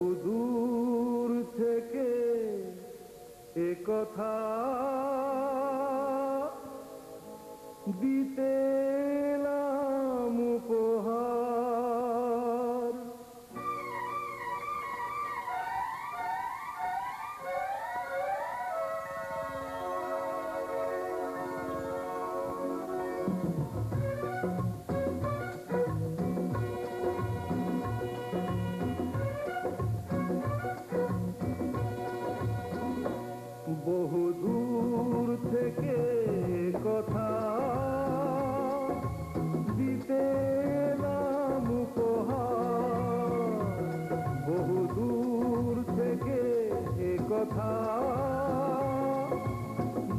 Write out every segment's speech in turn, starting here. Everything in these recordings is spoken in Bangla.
দূর থেকে এ কথা দিতে এলাম উপহার। বহু দূর থেকে কথা দিতে এলাম উপহার। বহু দূর থেকে কথা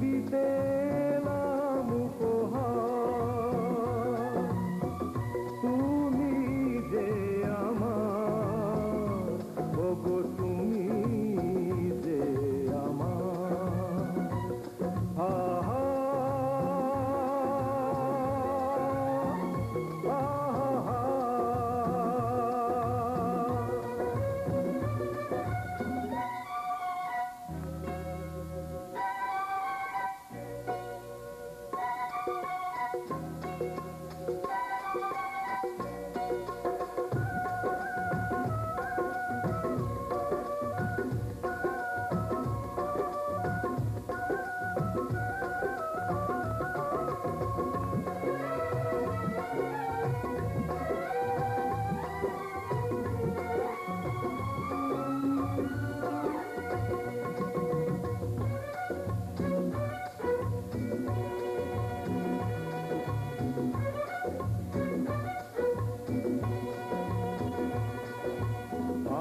দিতে এলাম উপহার। তুমি যে আমার, ওগো তুমি যে আমার। আহা আহা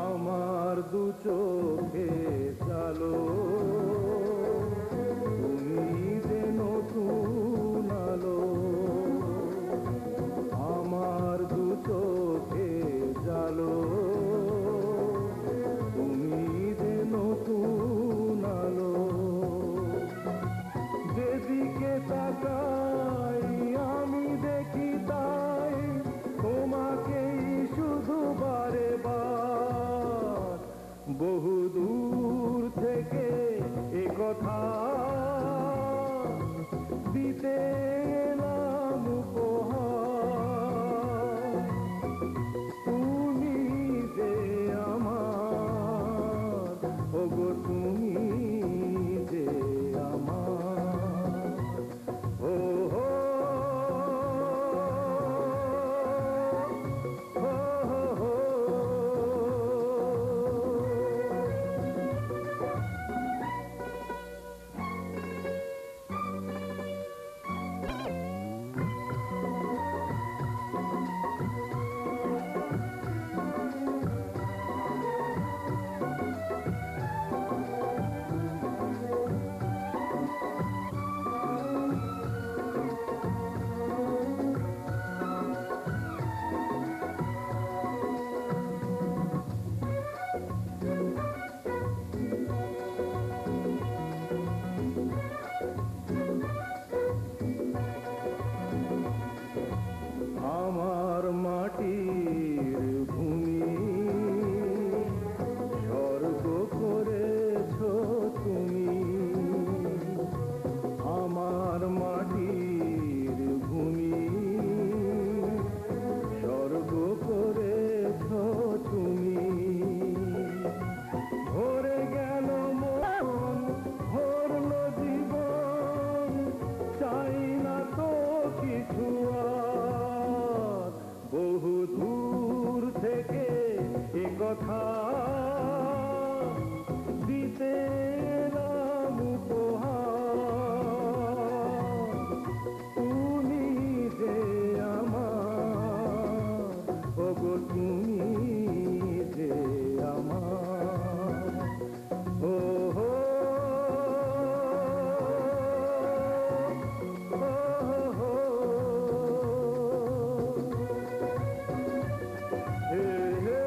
আমার দু চোখে চালো তুমি যে নতুন আলো। আমার দু চোখে চালো তুমি যে নতুন আলো। যেদিকে তাকাই আমি দেখি তাই তোমাকেই শুধু বারে বার। বহু দূর থেকে এ কথা দিতে এলাম উপহার। তুমি যে আমার, ওগো তুমি যে আমার। ও হো হো হো আমার মাটির ভূমি স্বর্গ করেছো তুমি। আমার মাটির ভূমি স্বর্গ করেছো তুমি। ভরে গেল মন, ভরল জীবন, চাই না তো কিছু আর। বহু দূর থেকে এ কথা দিতে এলাম উপহার। তুমি যে আমার, ওগো তুমি যে আমার। ও হো হে হে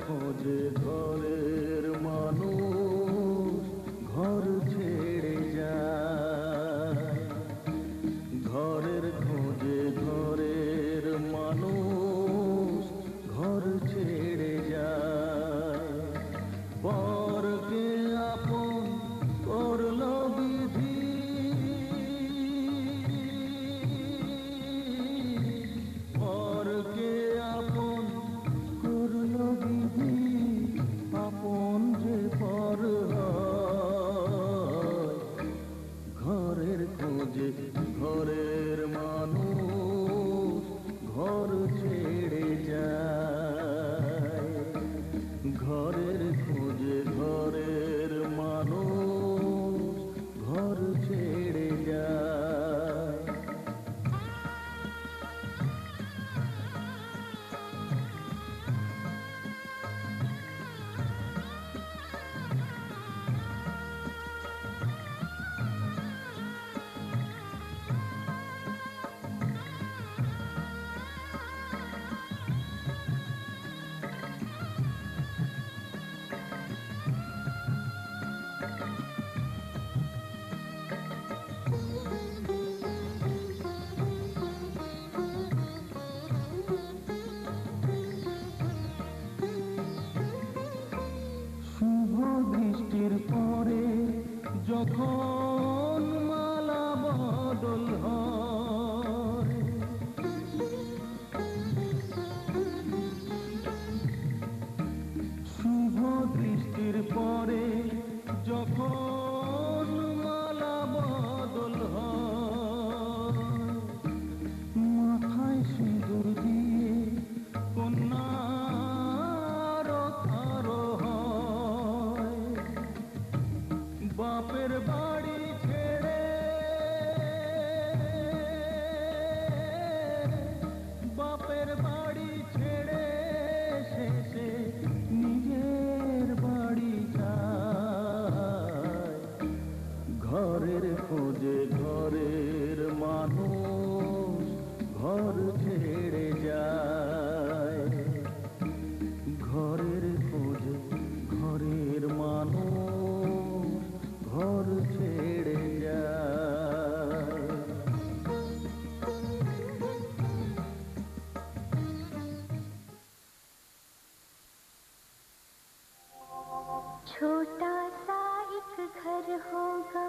খোঁজে ঘরের মানুষ ঘর ছেড়ে যায়, ঘরের খোঁজে ঘরের মানুষ ঘর ছেড়ে যায়, পরকে আপন করলো বিধি, পরকে আপন করলো বিধি, আপন যে পর হয়, ঘরের খোঁজে ঘরের মানুষ ঘর ছেড়ে যায়, ঘরের খোঁজে ঘরের মানুষ ঘর ছেড়ে যায়। বৃষ্টির পরে যখন মালা বদল হয়, শুভ দৃষ্টির পরে যখন মালা বদল হয়, মাথায় সিঁদুর দিয়ে কন্যার আরো হয়, বাপের বাড়ি ছেড়ে, বাপের বাড়ি ছেড়ে শেষে নিজের বাড়ি যায়, ঘরের খোঁজে ঘরের মানুষ ঘর ছেড়ে যায়, ঘরের খোঁজে ঘরের মানুষ ঘর ছেড়ে যায়। छोटा सा एक घर होगा,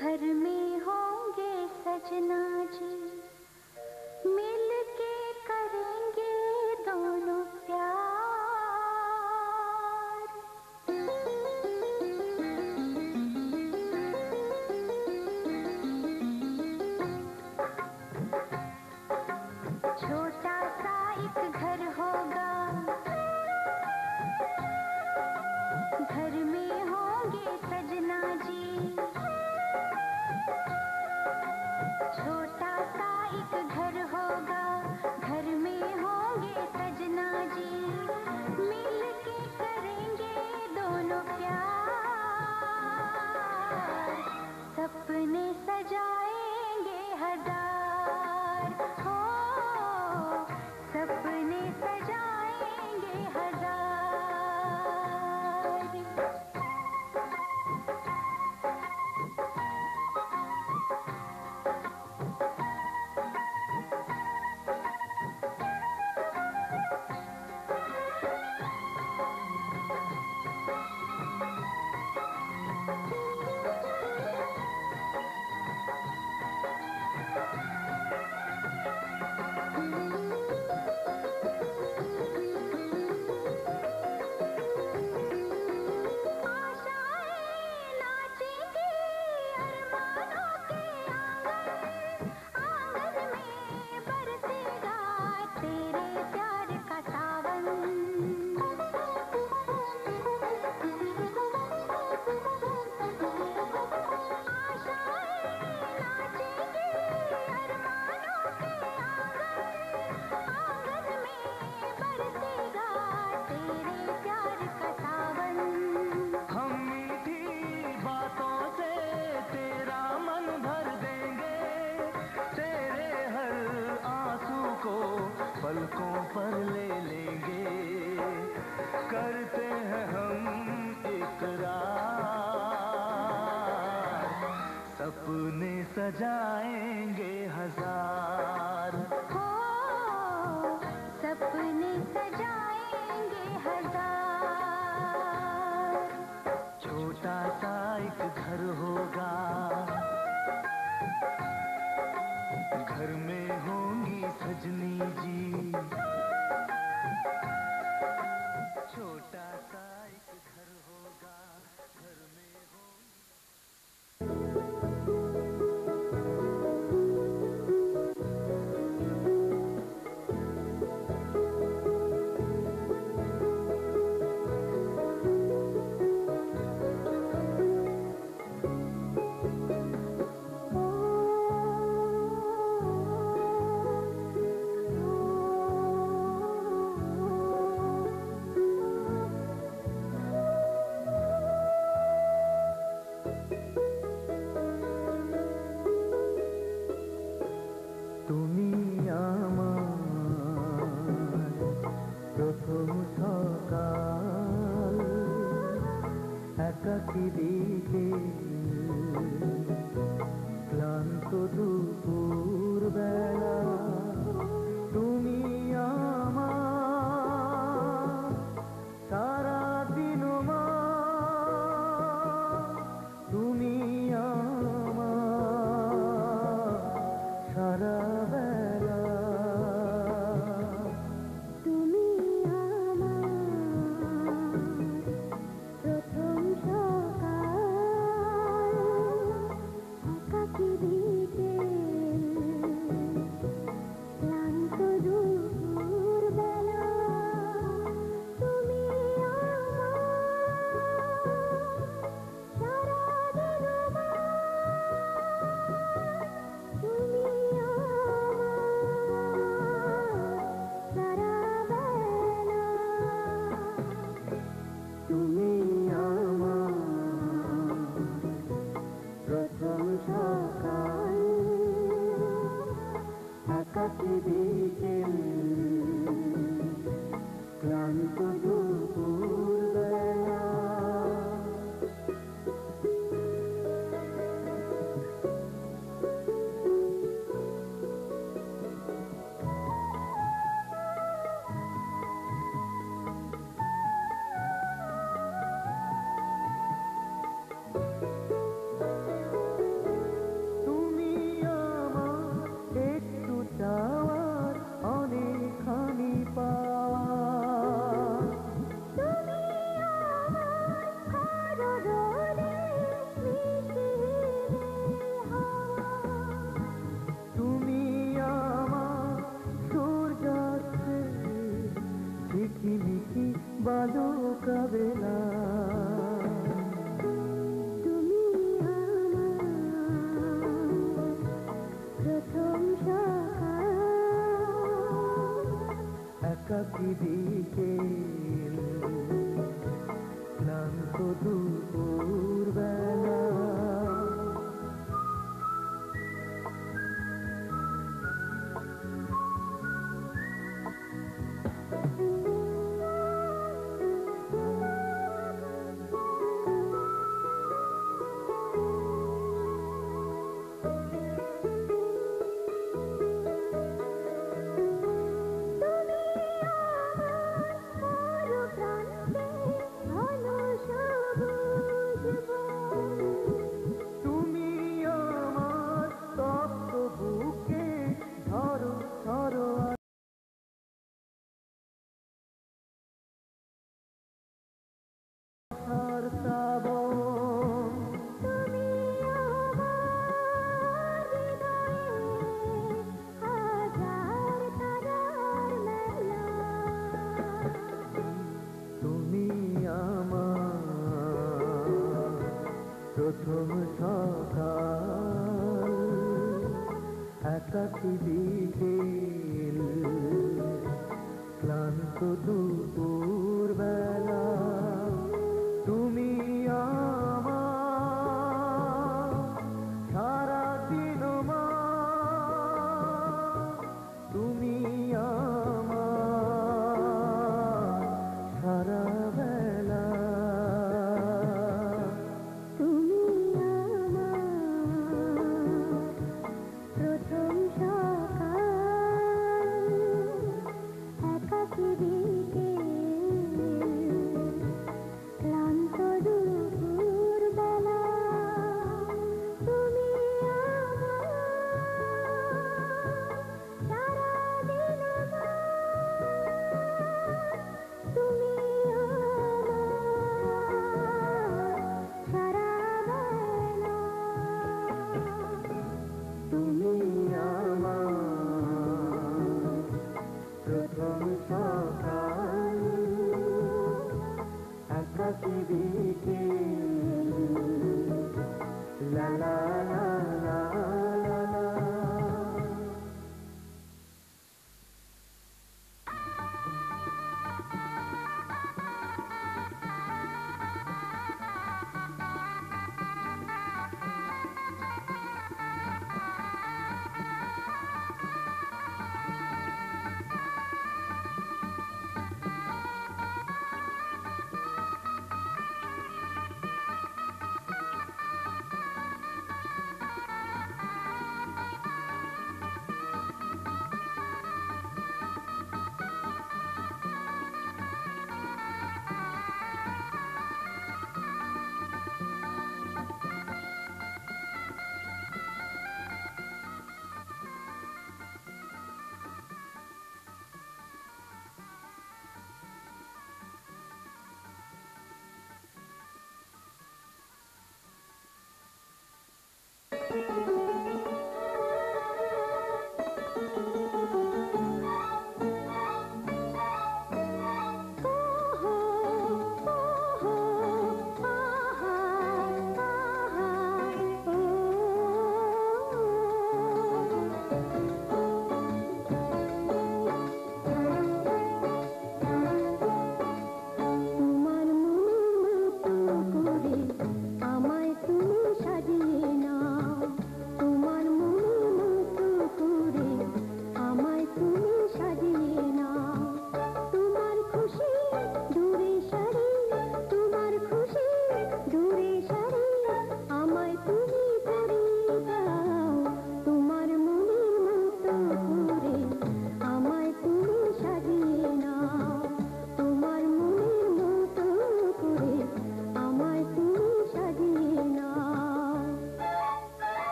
घर में होंगे सजना जी, मिल के करेंगे दोनों प्यार। छोटा सा एक घर होगा, घर में होंगे सजना जी, छोटा सा एक घर होगा, घर में होंगे सजना जी, मिल के करेंगे दोनों प्यार, सपने सजाएंगे हजार, हो सपने सजाएंगे हजार। पलकों पर ले लेंगे, करते हैं हम इकरार, सपने सजाएंगे हजार। हो सपने सजाएंगे हजार। छोटा सा एक घर होगा, घर में होंगी सजनी जी। छोटा सा एक घर होगा, घर में होंगी। তুমি আমার প্রথম সকাল, একাকী দিকে ক্লান্ত দুপুর বেলা। তুমি আমার সারা দিন মা, তুমি আমার সারা বেলা। তুমি আমার প্রথম সকাল, একাকী বিকেল, ক্লান্ত দুপুর বেলা। তুমি আমার সারা দিন মা, তুমি আমার সারা বেলা। তুমি আমার প্রথম সকাল, একাকী বিকেল, ক্লান্ত দুপুর বেলা। তুমি আমার একটু চাওয়ার অনেকখানি পাওয়ার। তুমি আমার কারো রোদে মিশে হাওয়া। তুমি আমার সূর্যাস্তে ঝিকিমিকি বালুকা বেলা। তুমি আমার প্রথম সকাল, একাকী বিকেল, ক্লান্ত দুপুর বেলা। কারো প্রান্তে ঘন সবুজ বন। তুমি আমার তপ্ত বুকে ধরো ধরো আশার শ্রাবণ। তুমি আমার হৃদয়ে হাজার তারার মেলা। তুমি আমার প্রথম সকাল, একাকী বিকেল, ক্লান্ত দুপুর বেলা। তুমি আমার সারা দিন মা, তুমি আমার সারা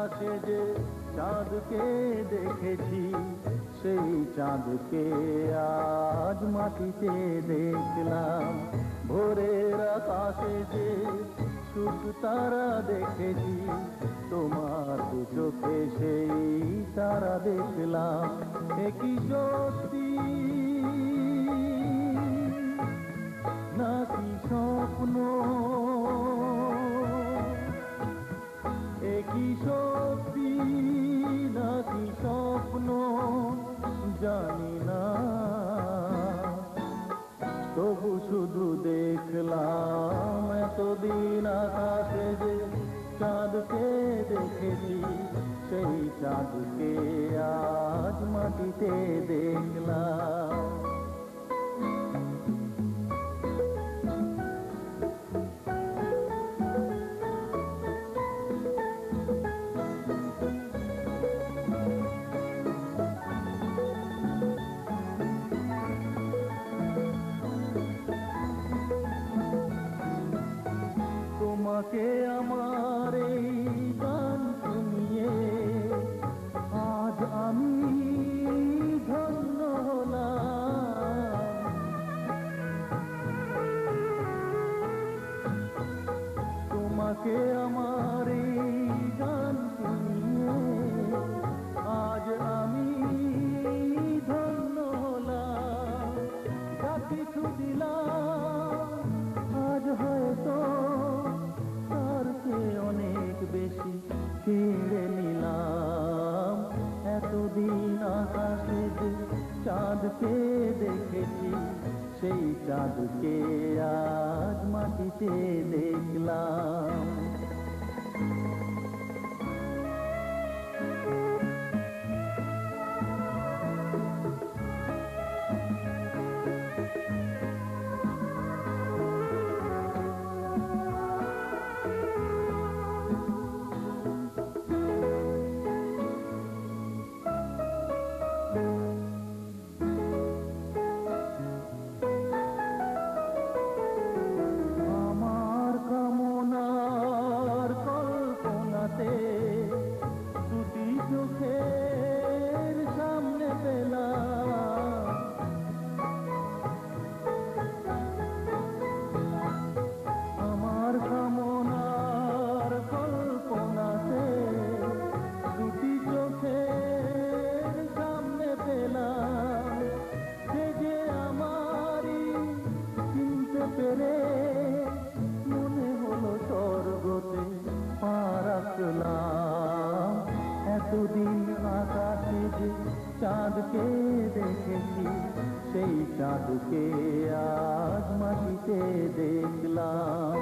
আকাশে যে চাঁদকে দেখেছি, সেই চাঁদকে আজ মাটিতে দেখলাম। ভোরের আকাশে যে শুধু তারা দেখেছি, তোমার দু চোখে সেই তারা দেখলাম। একই সত্যি নাকি স্বপ্ন, একই সত্যি নাকি স্বপ্ন জানি না, তবু শুধু দেখলাম এতদিন আকাশে যে চাঁদকে দেখেছি, সেই চাঁদকে আজ মাটিতে দেখলাম। তোমাকে আমার এই গান শুনিয়ে আজ আমি ধন্য হলাম। তোমাকে আমার এই গান শুনিয়ে আজ আমি ধন্য হলাম। যা কিছু দিলাম আজ হয়তো অনেক বেশি কেড়ে নিলাম। এতদিন আকাশে যে চাঁদকে দেখেছি, সেই চাঁদকে আজ মাটিতে দেখলাম। এতদিন আকাশে যে চাঁদকে দেখেছি, সেই চাঁদকে আজ মাটিতে দেখলাম।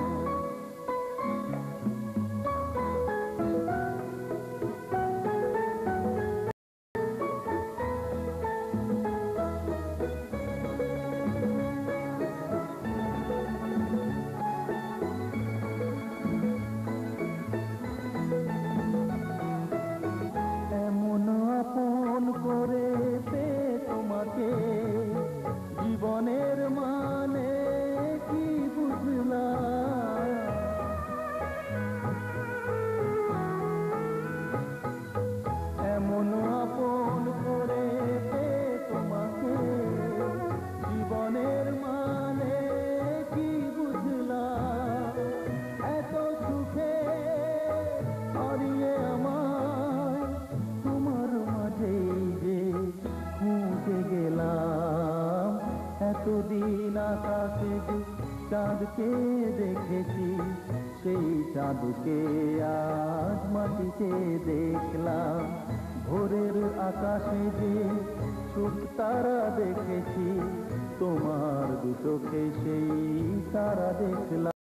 করে পেয়ে তোমাকে জীবনের মানে কি বুঝলাম। এমন আপন করে পেয়ে তোমাকে জীবনের মানে কি বুঝলাম। এত সুখে হারিয়ে আমার তোমার মাঝেই যে খুঁজে গেলাম। এতদিন আকাশে যে চাঁদকে দেখেছি, সেই চাঁদকে আজ মাটিতে দেখলাম। ভোরের আকাশে যে সুখ তারা দেখেছি, তোমার দু চোখে সেই তারা দেখলাম।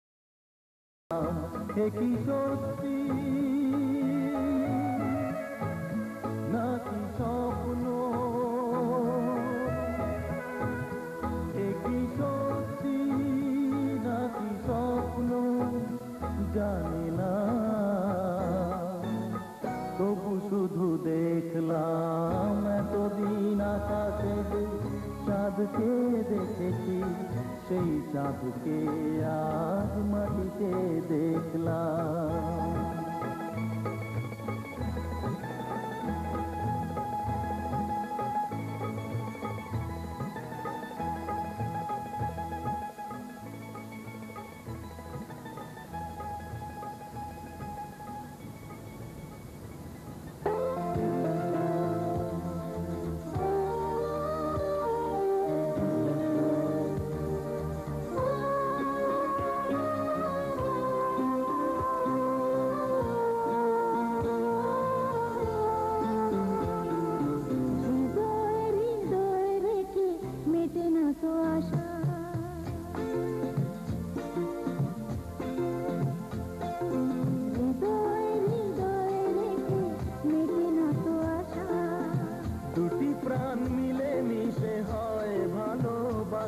কি সত্যি নাকি স্বপ্ন, কি সত্যি নাকি স্বপ্ন জানি না, তবু শুধু দেখলাম এতদিন আকাশে যে চাঁদকে দেখেছি, সেই চাঁদকে আজ মাটিতে দেখলাম।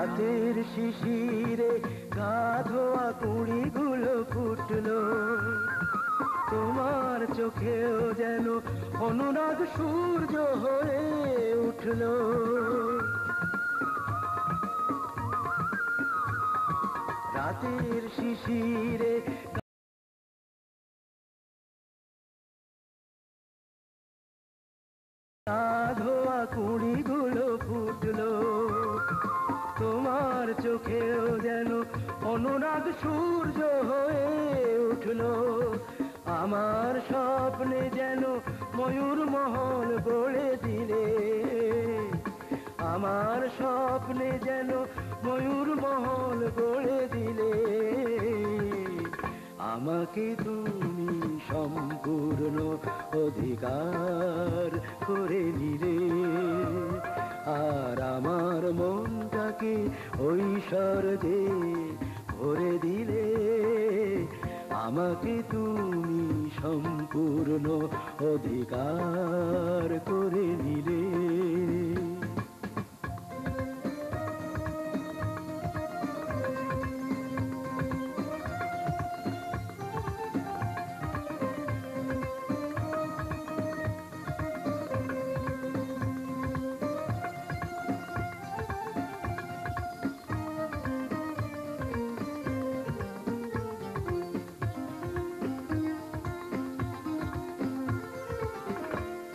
রাতের শিশিরে গা ধোয়া কুড়িগুলো ফুটলো, তোমার চোখেও যেন অনুরাগ সূর্য হয়ে উঠলো। রাতের শিশিরে গা ধোয়া কুড়িগুলো ফুটলো, তোমার চোখেও যেন অনুরাগ সূর্য হয়ে উঠলো। আমার স্বপ্নে যেন ময়ূর মহল গড়ে দিলে, আমার স্বপ্নে যেন ময়ূর মহল গড়ে দিলে। আমাকে তুমি সম্পূর্ণ অধিকার করে নিলে, আর আমার মনটাকে ঐশ্বর্যে ভরে দিলে। আমাকে তুমি সম্পূর্ণ অধিকার করে নিলে।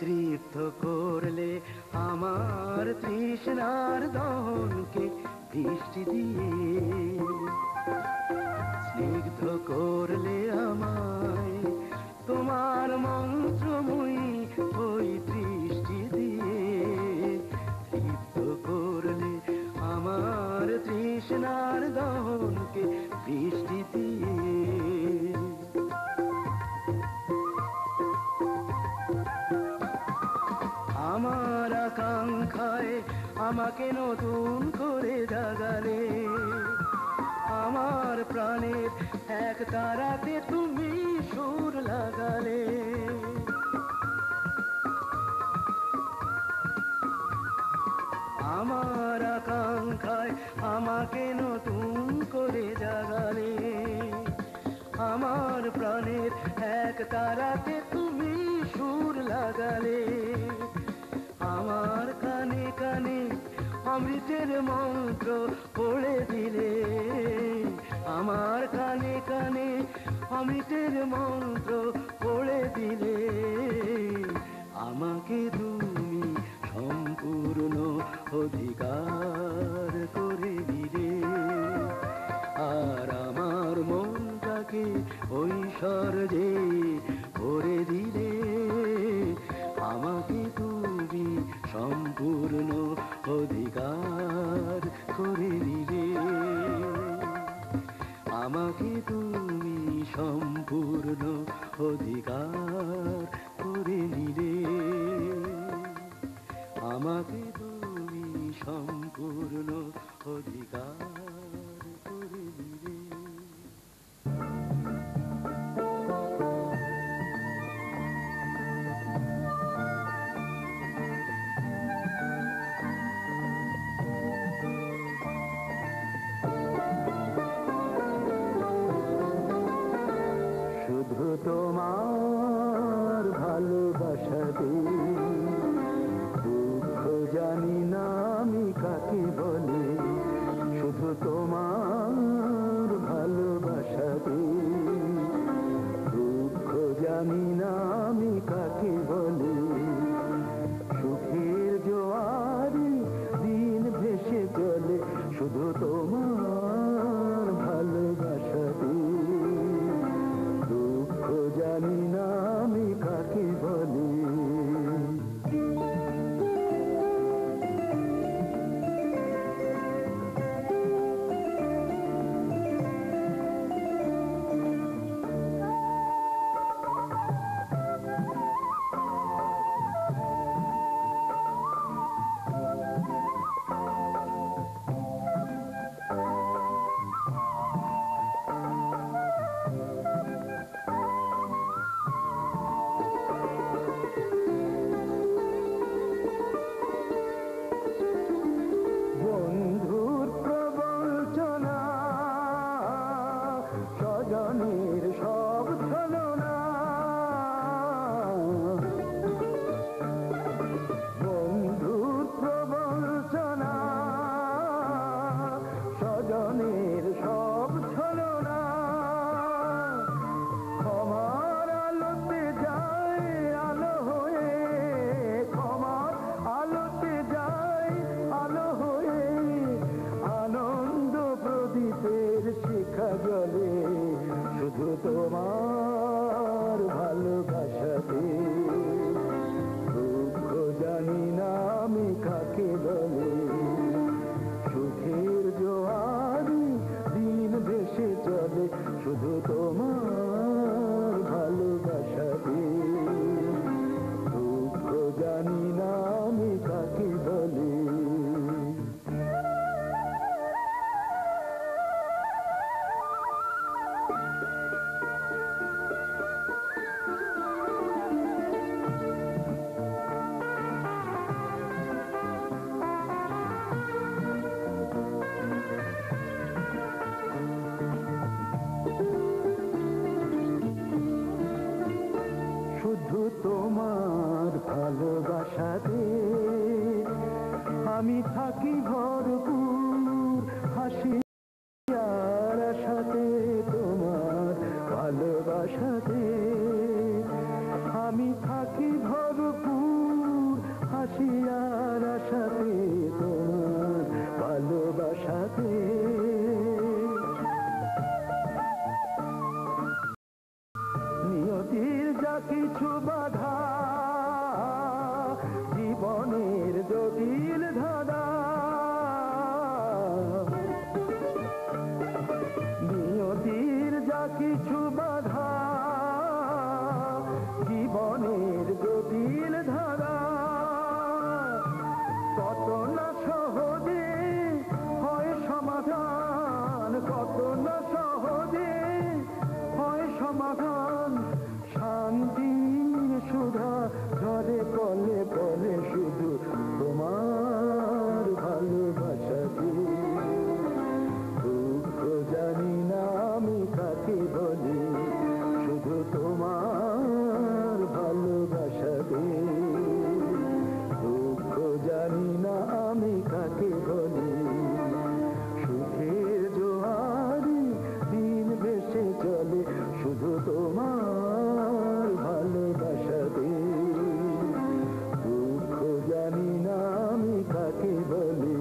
তৃপ্ত করলে আমার তৃষ্ণার দহনকে বৃষ্টি দিয়ে, স্নিগ্ধ করলে আমায় তোমার মন্ত্রময়ী ওই দৃষ্টি দিয়ে। তৃপ্ত করলে আমার তৃষ্ণার দহনকে বৃষ্টি দিয়ে। আমার আকাঙ্ক্ষায় আমাকে নতুন করে জাগালে, আমার প্রাণের এক তারাতে তুমি সুর লাগালে। আমার আকাঙ্ক্ষায় আমাকে নতুন করে জাগালে, আমার প্রাণের এক তারাতে তুমি সুর লাগালে। আমার কানে কানে অমৃতের মন্ত্র পড়ে দিলে, আমার কানে কানে অমৃতের মন্ত্র পড়ে দিলে। আমাকে তুমি সম্পূর্ণ অধিকার করে দিলে, আর আমার মনটাকে ঐশ্বর্যে ভরে দিলে। আমাকে তুমি সম্পূর্ণ অধিকার করে দিলে, আমাকে তুমি সম্পূর্ণ অধিকার করে নিলে, আমাকে তুমি সম্পূর্ণ অধিকার করে নিলে। শুধু তোমার বাসাতে। নিয়তির যা কিছু বাধা, জীবনের জটিল ধাঁধা, নিয়তির যা কিছু বাধা, জীবনের জটিল ধারা, কত না সহজে হয় সমাধান, কত না সহজে হয় সমাধান। শান্তির সুধা ঝরে পলে পলে শুধু তোমার ভালোবাসাতে। দুঃখ জানি না আমি কাকে বলি, শুধু তোমার ভালোবাসাতে। দুঃখ জানি না আমি কাকে বলি, সুখের জোয়ারে দিন ভেসে চলে শুধু তোমার ভালোবাসাতে। দুঃখ জানি না আমি কাকে বলি।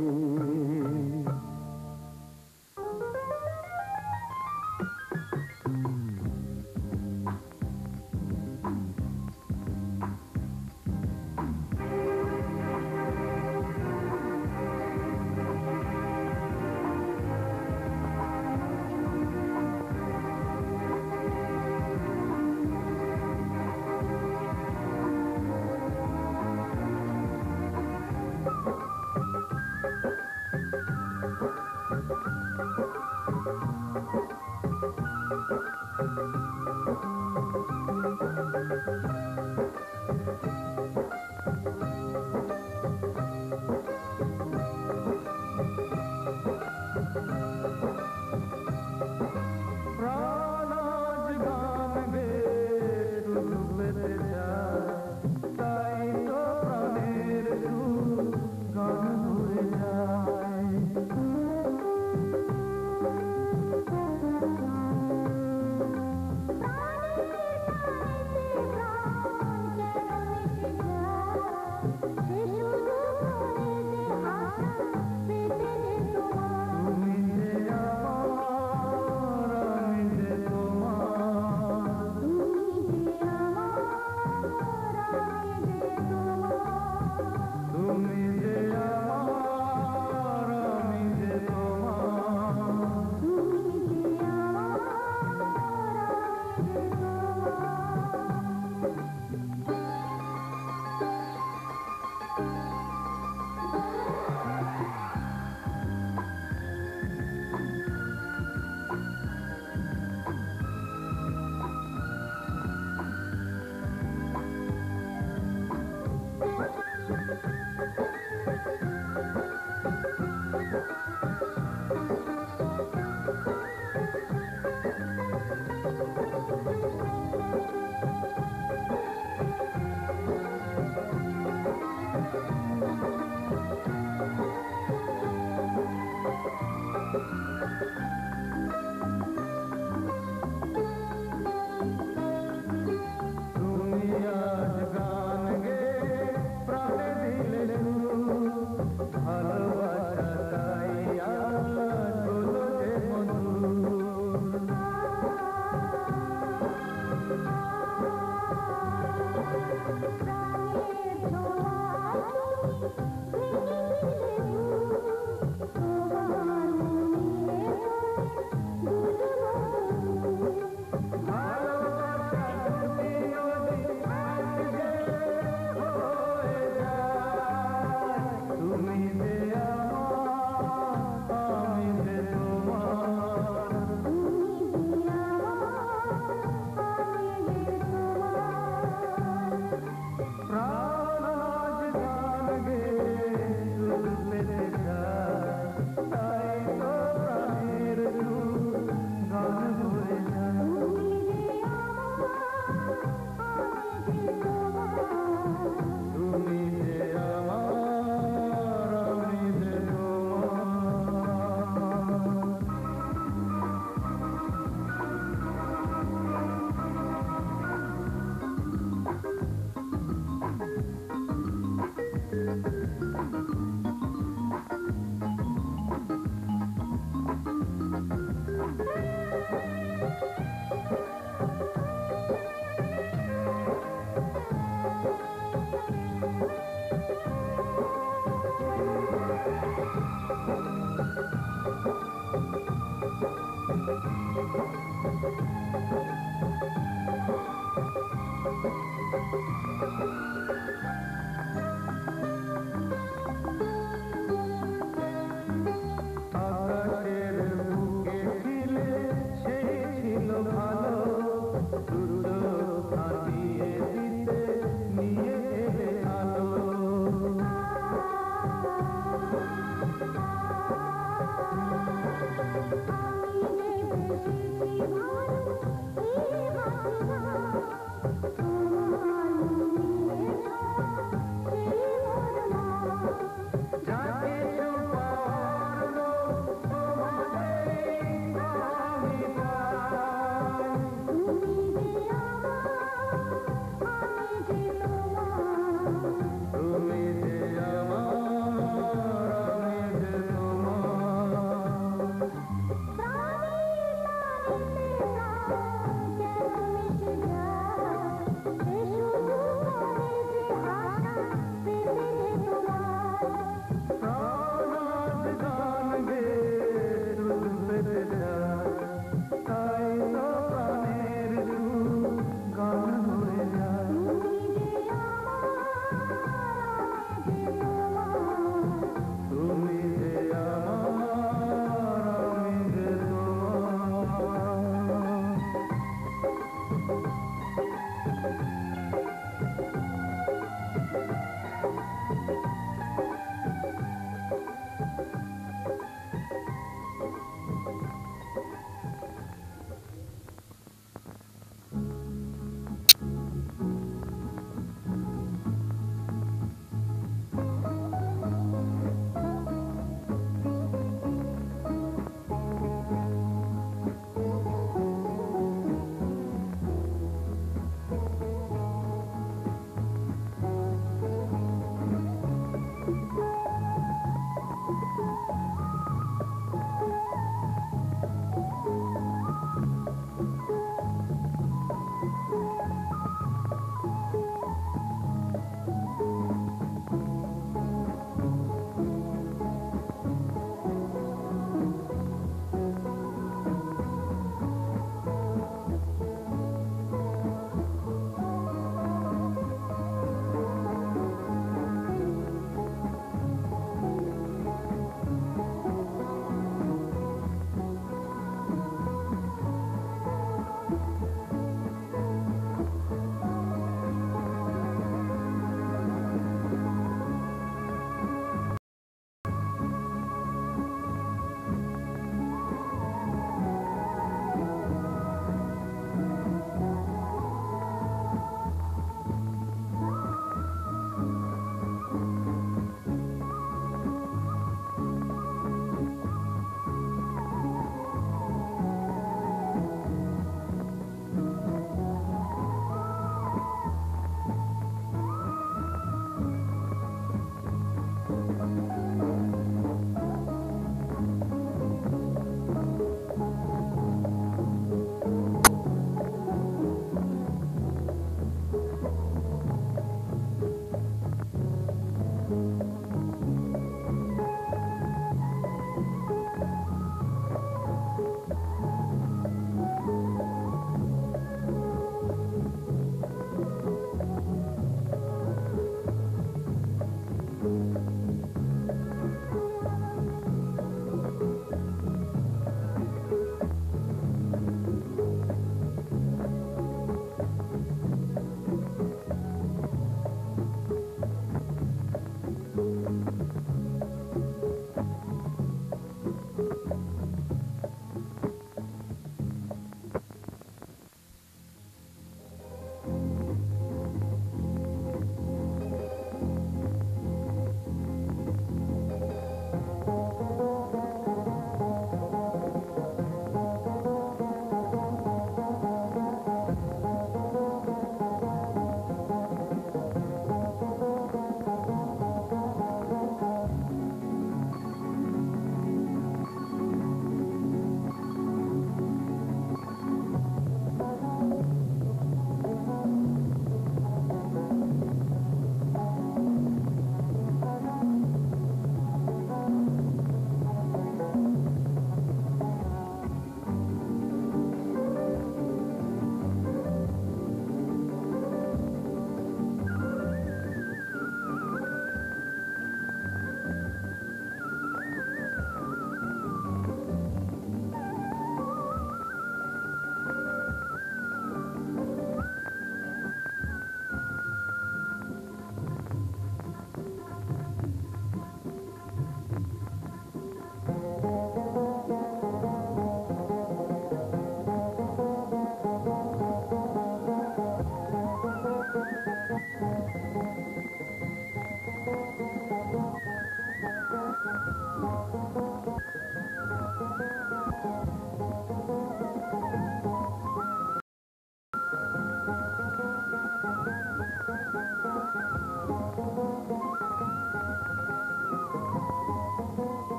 ला